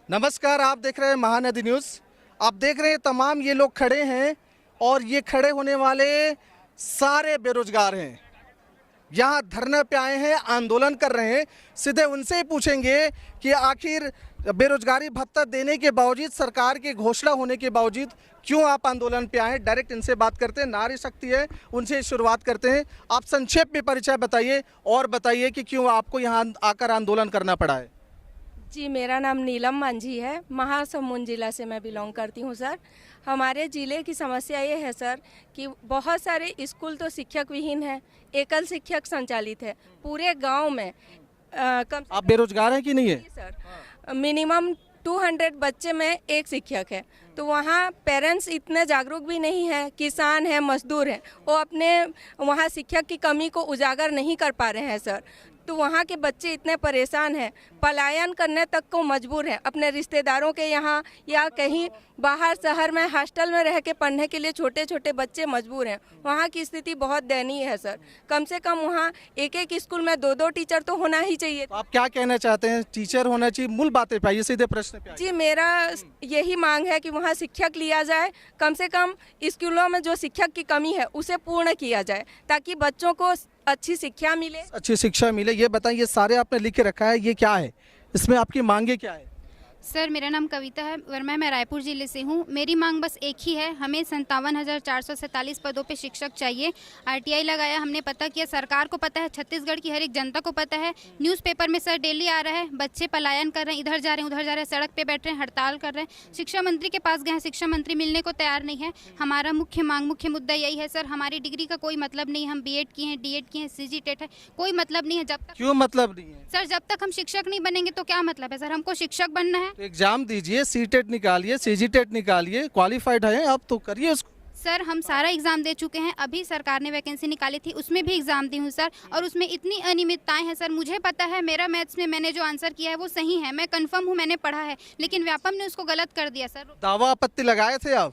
नमस्कार, आप देख रहे हैं महानदी न्यूज़। आप देख रहे हैं तमाम ये लोग खड़े हैं और ये खड़े होने वाले सारे बेरोजगार हैं। यहाँ धरने पे आए हैं, आंदोलन कर रहे हैं। सीधे उनसे ही पूछेंगे कि आखिर बेरोजगारी भत्ता देने के बावजूद, सरकार की घोषणा होने के बावजूद क्यों आप आंदोलन पे आए। डायरेक्ट इनसे बात करते हैं। नारी शक्ति है, उनसे शुरुआत करते हैं। आप संक्षेप में परिचय बताइए और बताइए कि क्यों आपको यहाँ आकर आंदोलन करना पड़ा है। जी, मेरा नाम नीलम मांझी है। महासमुंद जिला से मैं बिलोंग करती हूँ सर। हमारे ज़िले की समस्या ये है सर कि बहुत सारे स्कूल तो शिक्षक विहीन है, एकल शिक्षक संचालित है पूरे गांव में। आप बेरोजगार हैं कि नहीं है? सर, मिनिमम 200 बच्चे में एक शिक्षक है। तो वहाँ पेरेंट्स इतने जागरूक भी नहीं है, किसान है, मजदूर है, वो अपने वहाँ शिक्षक की कमी को उजागर नहीं कर पा रहे हैं सर। तो वहाँ के बच्चे इतने परेशान हैं, पलायन करने तक को मजबूर हैं अपने रिश्तेदारों के यहाँ, या कहीं बाहर शहर में हॉस्टल में रह के पढ़ने के लिए छोटे छोटे बच्चे मजबूर हैं। वहाँ की स्थिति बहुत दयनीय है सर। कम से कम वहाँ एक एक स्कूल में 2-2 टीचर तो होना ही चाहिए। तो आप क्या कहना चाहते हैं? टीचर होना चाहिए, मूल बातें पे आइए, सीधे प्रश्न पे आइए। जी, मेरा यही मांग है कि वहाँ शिक्षक लिया जाए। कम से कम स्कूलों में जो शिक्षक की कमी है उसे पूर्ण किया जाए, ताकि बच्चों को अच्छी शिक्षा मिले। अच्छी शिक्षा मिले। ये बताइए, ये सारे आपने लिख के रखा है, ये क्या है? इसमें आपकी मांगे क्या है? सर, मेरा नाम कविता है वर्मा, मैं रायपुर ज़िले से हूँ। मेरी मांग बस एक ही है, हमें 57,447 पदों पे शिक्षक चाहिए। आरटीआई लगाया, हमने पता किया, सरकार को पता है, छत्तीसगढ़ की हर एक जनता को पता है। न्यूज़पेपर में सर डेली आ रहा है, बच्चे पलायन कर रहे हैं, इधर जा रहे हैं उधर जा रहे हैं, सड़क पे बैठ रहे हैं, हड़ताल कर रहे हैं। शिक्षा मंत्री के पास गए हैं, शिक्षा मंत्री मिलने को तैयार नहीं है। हमारा मुख्य मुद्दा यही है सर, हमारी डिग्री का कोई मतलब नहीं है। हम बीएड किए हैं, डीएड किए हैं, सीजीटेट है, कोई मतलब नहीं है। जब तक क्यों मतलब नहीं है सर, जब तक हम शिक्षक नहीं बनेंगे तो क्या मतलब है सर? हमको शिक्षक बनना है। तो एग्जाम दीजिए, सीटेट निकालिए, सीजीटेट निकालिए, क्वालिफाइड है आप तो करिए उसको। सर, हम सारा एग्जाम दे चुके हैं। अभी सरकार ने वैकेंसी निकाली थी, उसमें भी एग्जाम दी हूँ सर, और उसमें इतनी अनियमितताएं हैं सर। मुझे पता है, मेरा मैथ्स में मैंने जो आंसर किया है वो सही है, मैं कंफर्म हूँ, मैंने पढ़ा है, लेकिन व्यापम ने उसको गलत कर दिया सर। दावा आपत्ति लगाए थे आप?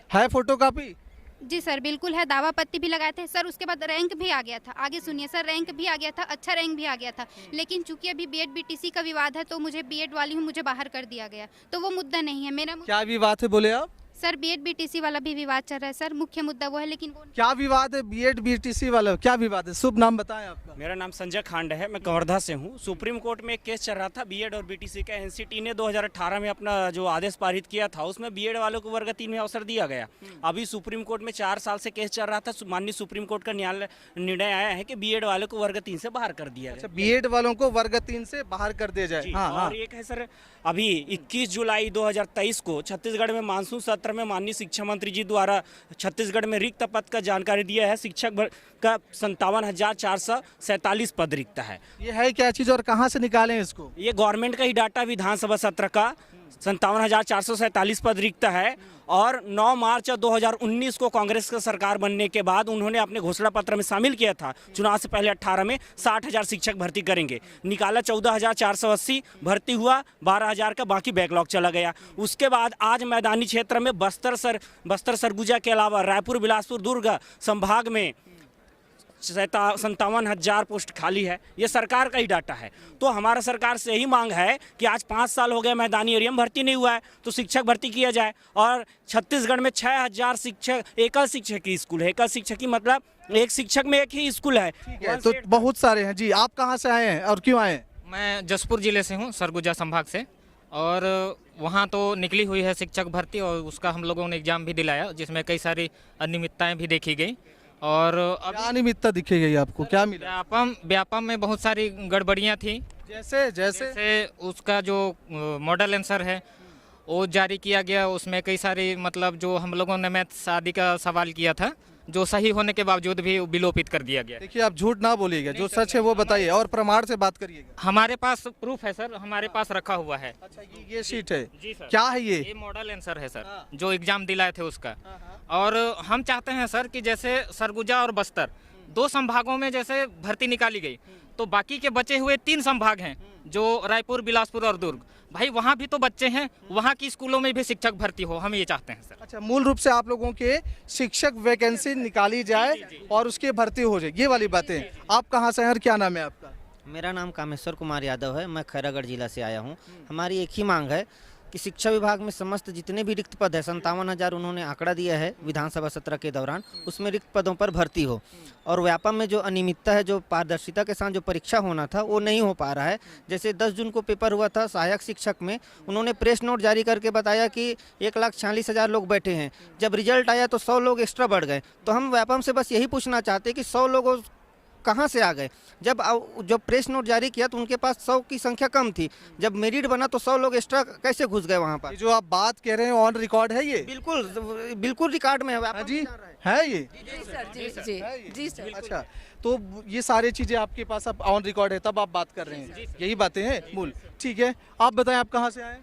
है फोटोकॉपी? जी सर, बिल्कुल है, दावा पत्ती भी लगाए थे सर। उसके बाद रैंक भी आ गया था। आगे सुनिए सर, रैंक भी आ गया था, अच्छा रैंक भी आ गया था, लेकिन चूंकि अभी बीएड बीटीसी का विवाद है तो मुझे बीएड वाली हूँ, मुझे बाहर कर दिया गया। तो वो मुद्दा नहीं है मेरा। क्या विवाद है बोले आप? सर, बीएड बीटीसी वाला भी विवाद चल रहा है सर, मुख्य मुद्दा वो है, लेकिन वो क्या विवाद है? बीएड बीटीसी वाला क्या विवाद है? शुभ नाम बताएं आपका। मेरा नाम संजय खांड है, मैं कवर्धा से हूँ। सुप्रीम कोर्ट में एक केस चल रहा था बीएड और बीटीसी का। एनसीटी ने 2018 में अपना जो आदेश पारित किया था, उसमें बीएड वालों को वर्ग 3 में अवसर दिया गया। अभी सुप्रीम कोर्ट में 4 साल से केस चल रहा था। माननीय सुप्रीम कोर्ट का निर्णय आया है कि बीएड वालों को वर्ग 3 से बाहर कर दिया अच्छा, जाए। बीएड वालों को वर्ग 3 से बाहर कर दिया जाए। हाँ, और एक है सर, अभी 21 जुलाई 2023 को छत्तीसगढ़ में मानसून सत्र में माननीय शिक्षा मंत्री जी द्वारा छत्तीसगढ़ में रिक्त पद का जानकारी दिया है। शिक्षक का 57,447 पद रिक्त है। ये है क्या चीज़ और कहाँ से निकालें इसको? ये गवर्नमेंट का ही डाटा, विधानसभा सत्र का 57,447 पद रिक्त है। और 9 मार्च 2019 को कांग्रेस का सरकार बनने के बाद उन्होंने अपने घोषणा पत्र में शामिल किया था, चुनाव से पहले 18 में 60,000 शिक्षक भर्ती करेंगे। निकाला 14,480, भर्ती हुआ 12,000 का, बाकी बैकलॉग चला गया। उसके बाद आज मैदानी क्षेत्र में बस्तर सरगुजा के अलावा रायपुर, बिलासपुर, दुर्ग संभाग में 57,000 पोस्ट खाली है। ये सरकार का ही डाटा है। तो हमारा सरकार से यही मांग है कि आज 5 साल हो गए मैदानी एरिया में भर्ती नहीं हुआ है, तो शिक्षक भर्ती किया जाए। और छत्तीसगढ़ में 6,000 शिक्षक, एकल शिक्षक की स्कूल है। एकल शिक्षक की मतलब एक शिक्षक में एक ही स्कूल है। ठीक है, तो बहुत सारे हैं। जी, आप कहाँ से आए हैं और क्यों आए हैं? मैं जसपुर जिले से हूँ, सरगुजा संभाग से, और वहाँ तो निकली हुई है शिक्षक भर्ती, और उसका हम लोगों ने एग्ज़ाम भी दिलाया, जिसमें कई सारी अनियमितताएं भी देखी गई। और क्या अनियमितता दिखी गई आपको? क्या मिला? व्यापम में बहुत सारी गड़बड़ियाँ थी। जैसे उसका जो मॉडल आंसर है वो जारी किया गया, उसमें कई सारी मतलब जो हम लोगों ने मैथ्स आदि का सवाल किया था, जो सही होने के बावजूद भी विलोपित कर दिया गया। देखिए, आप झूठ ना बोलिएगा, जो सच है वो बताइए और प्रमाण से बात करिएगा। हमारे पास प्रूफ है सर, हमारे पास रखा हुआ है। अच्छा, ये शीट है? जी सर। क्या है ये? ये मॉडल आंसर है सर, जो एग्जाम दिलाए थे उसका। और हम चाहते हैं सर कि जैसे सरगुजा और बस्तर 2 संभागों में जैसे भर्ती निकाली गई, तो बाकी के बचे हुए 3 संभाग हैं, जो रायपुर, बिलासपुर और दुर्ग, भाई वहाँ भी तो बच्चे हैं, वहाँ की स्कूलों में भी शिक्षक भर्ती हो, हम ये चाहते हैं सर। अच्छा, मूल रूप से आप लोगों के शिक्षक वैकेंसी निकाली जाए और उसकी भर्ती हो जाए, ये वाली बातें। आप कहाँ से हैं और क्या नाम है आपका? मेरा नाम कामेश्वर कुमार यादव है, मैं खैरागढ़ जिला से आया हूँ। हमारी एक ही मांग है कि शिक्षा विभाग में समस्त जितने भी रिक्त पद है 57,000 उन्होंने आंकड़ा दिया है विधानसभा सत्र के दौरान, उसमें रिक्त पदों पर भर्ती हो। और व्यापम में जो अनियमितता है, जो पारदर्शिता के साथ जो परीक्षा होना था वो नहीं हो पा रहा है। जैसे 10 जून को पेपर हुआ था सहायक शिक्षक में, उन्होंने प्रेस नोट जारी करके बताया कि 1,46,000 लोग बैठे हैं, जब रिजल्ट आया तो 100 लोग एक्स्ट्रा बढ़ गए। तो हम व्यापम से बस यही पूछना चाहते हैं कि 100 लोगों कहाँ से आ गए? जब प्रेस नोट जारी किया तो उनके पास 100 की संख्या कम थी, जब मेरिट बना तो 100 लोग एक्स्ट्रा कैसे घुस गए वहाँ पर? ये जो आप बात कह रहे हैं ऑन रिकॉर्ड है ये? बिल्कुल रिकॉर्ड में है। हाँ जी, है ये? जी सर, जी जी जी सर। अच्छा, तो ये सारी चीजें आपके पास अब ऑन रिकॉर्ड है, तब आप बात कर रहे हैं, यही बातें हैं मूल। ठीक है, आप बताएं आप कहाँ से आए?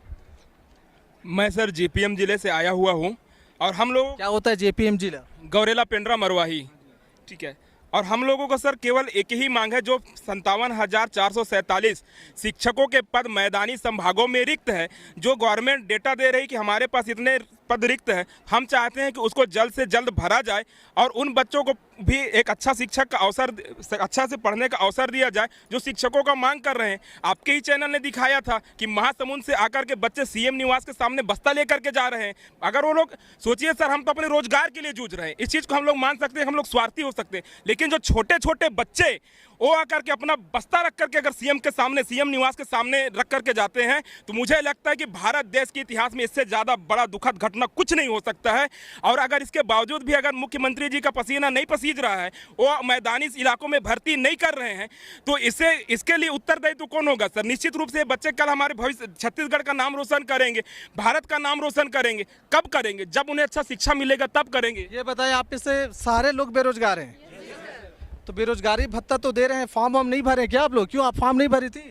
मैं सर जेपीएम जिले से आया हुआ हूँ और हम लोग क्या होता है जेपीएम जिला? गौरेला पेंड्रा मरवाही, ठीक है। और हम लोगों को सर केवल एक ही मांग है, जो 57,447 शिक्षकों के पद मैदानी संभागों में रिक्त है, जो गवर्नमेंट डेटा दे रही कि हमारे पास इतने पद रिक्त है, हम चाहते हैं कि उसको जल्द से जल्द भरा जाए और उन बच्चों को भी एक अच्छा शिक्षक का अवसर, अच्छा से पढ़ने का अवसर दिया जाए जो शिक्षकों का मांग कर रहे हैं। आपके ही चैनल ने दिखाया था कि महासमुंद से आकर के बच्चे सीएम निवास के सामने बस्ता लेकर के जा रहे हैं। अगर वो लोग सोचिए सर, हम तो अपने रोजगार के लिए जूझ रहे हैं, इस चीज़ को हम लोग मान सकते हैं, हम लोग स्वार्थी हो सकते हैं, लेकिन जो छोटे छोटे बच्चे वो आकर के अपना बस्ता रख करके अगर सीएम के सामने, सीएम निवास के सामने रख करके जाते हैं, तो मुझे लगता है कि भारत देश के इतिहास में इससे ज़्यादा बड़ा दुखद घटना कुछ नहीं हो सकता है। और अगर इसके बावजूद भी अगर मुख्यमंत्री जी का पसीना नहीं पसीज रहा है, वो मैदानी इलाकों में भर्ती नहीं कर रहे हैं, तो इसके लिए उत्तरदायी तो कौन होगा सर? निश्चित रूप से बच्चे कल हमारे भविष्य छत्तीसगढ़ का नाम रोशन करेंगे, भारत का नाम रोशन करेंगे। कब करेंगे? जब उन्हें अच्छा शिक्षा मिलेगा तब करेंगे। ये बताएं, आप में से सारे लोग बेरोजगार हैं, तो बेरोजगारी भत्ता तो दे रहे हैं, फॉर्म हम नहीं भरे क्या आप लोग? क्यों आप फॉर्म नहीं भरी थी?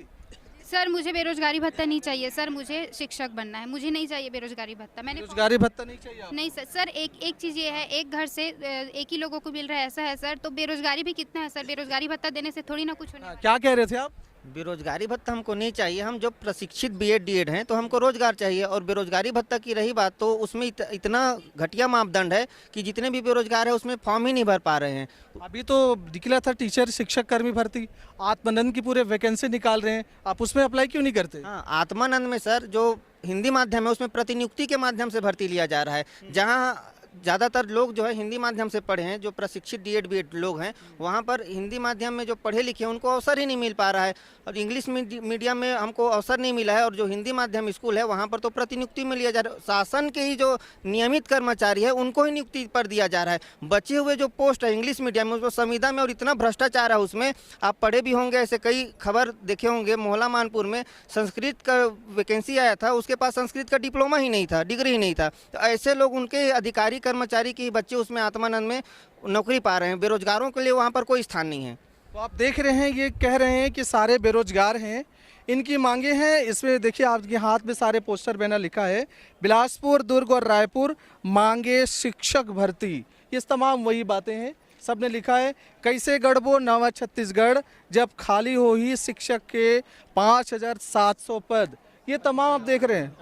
सर मुझे बेरोजगारी भत्ता नहीं चाहिए सर, मुझे शिक्षक बनना है, मुझे नहीं चाहिए बेरोजगारी भत्ता। मैंने बेरोजगारी भत्ता नहीं चाहिए आपको? नहीं सर, एक चीज़ ये है, एक घर से एक ही लोगों को मिल रहा है, ऐसा है सर। तो बेरोजगारी भी कितना है सर, बेरोजगारी भत्ता देने से थोड़ी ना कुछ होने वाला है। क्या कह रहे थे आप? बेरोजगारी भत्ता हमको नहीं चाहिए, हम जो प्रशिक्षित बीएड डीएड हैं तो हमको रोजगार चाहिए। और बेरोजगारी भत्ता की रही बात, तो उसमें इतना घटिया मापदंड है कि जितने भी बेरोजगार है उसमें फॉर्म ही नहीं भर पा रहे हैं। अभी तो निकला था टीचर शिक्षक कर्मी भर्ती, आत्मानंद की पूरे वैकेंसी निकाल रहे हैं, आप उसमें अप्लाई क्यों नहीं करते? हाँ, आत्मानंद में सर जो हिंदी माध्यम है उसमें प्रतिनियुक्ति के माध्यम से भर्ती लिया जा रहा है, जहाँ ज़्यादातर लोग जो है हिंदी माध्यम से पढ़े हैं, जो प्रशिक्षित डीएड बीएड लोग हैं, वहाँ पर हिंदी माध्यम में जो पढ़े लिखे हैं उनको अवसर ही नहीं मिल पा रहा है। और इंग्लिश मीडियम में हमको अवसर नहीं मिला है, और जो हिंदी माध्यम स्कूल है वहाँ पर तो प्रतिनियुक्ति में लिया जा रहा है। शासन के ही जो नियमित कर्मचारी है उनको ही नियुक्ति पर दिया जा रहा है। बचे हुए जो पोस्ट है इंग्लिश मीडियम में, उसको संविदा में, और इतना भ्रष्टाचार है उसमें, आप पढ़े भी होंगे, ऐसे कई खबर देखे होंगे। मोहला मानपुर में संस्कृत का वैकेंसी आया था, उसके पास संस्कृत का डिप्लोमा ही नहीं था, डिग्री ही नहीं था। तो ऐसे लोग, उनके अधिकारी कर्मचारी के बच्चे उसमें आत्मानंद में नौकरी पा रहे हैं। बेरोजगारों के लिए वहाँ पर कोई स्थान नहीं है। तो आप देख रहे हैं, ये कह रहे हैं कि सारे बेरोजगार हैं, इनकी मांगे हैं। इसमें देखिए आपके हाथ में सारे पोस्टर बैनर लिखा है, बिलासपुर, दुर्ग और रायपुर मांगे शिक्षक भर्ती। ये तमाम वही बातें हैं, सबने लिखा है। कैसे गढ़बो नवा छत्तीसगढ़ जब खाली हो ही शिक्षक के 5,700 पद। ये तमाम आप देख रहे हैं,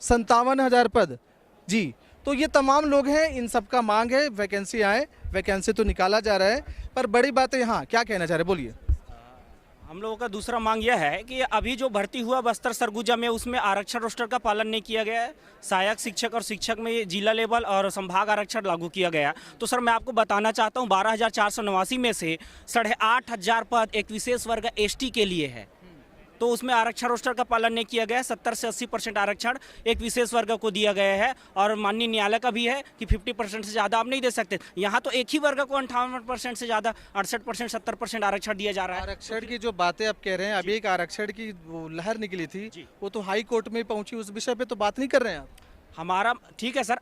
57,000 पद जी। तो ये तमाम लोग हैं, इन सब का मांग है वैकेंसी आए, वैकेंसी तो निकाला जा रहा है, पर बड़ी बात है यहाँ क्या कहना चाह रहे, बोलिए। हम लोगों का दूसरा मांग यह है कि अभी जो भर्ती हुआ बस्तर सरगुजा में, उसमें आरक्षण रोस्टर का पालन नहीं किया गया है। सहायक शिक्षक और शिक्षक में जिला लेवल और संभाग आरक्षण लागू किया गया। तो सर मैं आपको बताना चाहता हूँ, 12,489 में से 8,500 पद एक विशेष वर्ग एसटी के लिए है, तो उसमें आरक्षण रोस्टर का पालन नहीं किया गया। 70 से 80% आरक्षण एक विशेष वर्ग को दिया गया है, और माननीय न्यायालय का भी है कि 50% से ज़्यादा आप नहीं दे सकते। यहाँ तो एक ही वर्ग को 58% से ज़्यादा 68%, 70% आरक्षण दिया जा रहा है। आरक्षण की जो बातें आप कह रहे हैं, अभी एक आरक्षण की वो लहर निकली थी, वो तो हाई कोर्ट में पहुंची, उस विषय पे तो बात नहीं कर रहे हैं आप? हमारा ठीक है सर,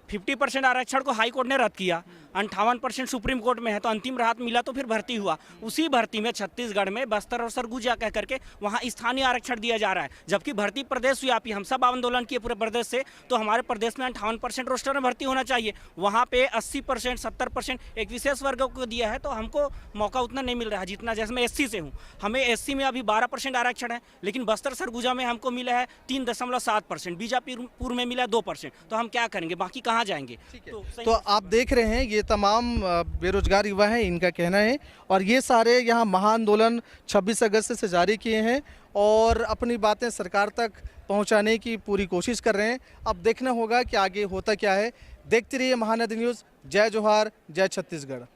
50% आरक्षण को हाई कोर्ट ने रद्द किया, 58% सुप्रीम कोर्ट में है, तो अंतिम राहत मिला तो फिर भर्ती हुआ। उसी भर्ती में छत्तीसगढ़ में बस्तर और सरगुजा कह करके वहाँ स्थानीय आरक्षण दिया जा रहा है, जबकि भर्ती प्रदेश व्यापी, हम सब आंदोलन किए पूरे प्रदेश से, तो हमारे प्रदेश में 58% रोस्टर में भर्ती होना चाहिए। वहाँ पे 80%, 70% एक विशेष वर्ग को दिया है, तो हमको मौका उतना नहीं मिल रहा है जितना, जैसे मैं एससी से हूँ, हमें एससी में अभी 12% आरक्षण है, लेकिन बस्तर सरगुजा में हमको मिला है 3.7%, बीजापुर में मिला 2%। तो हम क्या करेंगे, बाकी कहाँ जाएंगे? तो आप देख रहे हैं, ये तमाम बेरोजगार युवा हैं, इनका कहना है। और ये सारे यहाँ महाआंदोलन 26 अगस्त से जारी किए हैं और अपनी बातें सरकार तक पहुंचाने की पूरी कोशिश कर रहे हैं। अब देखना होगा कि आगे होता क्या है। देखते रहिए महानदी न्यूज़। जय जोहार, जय छत्तीसगढ़।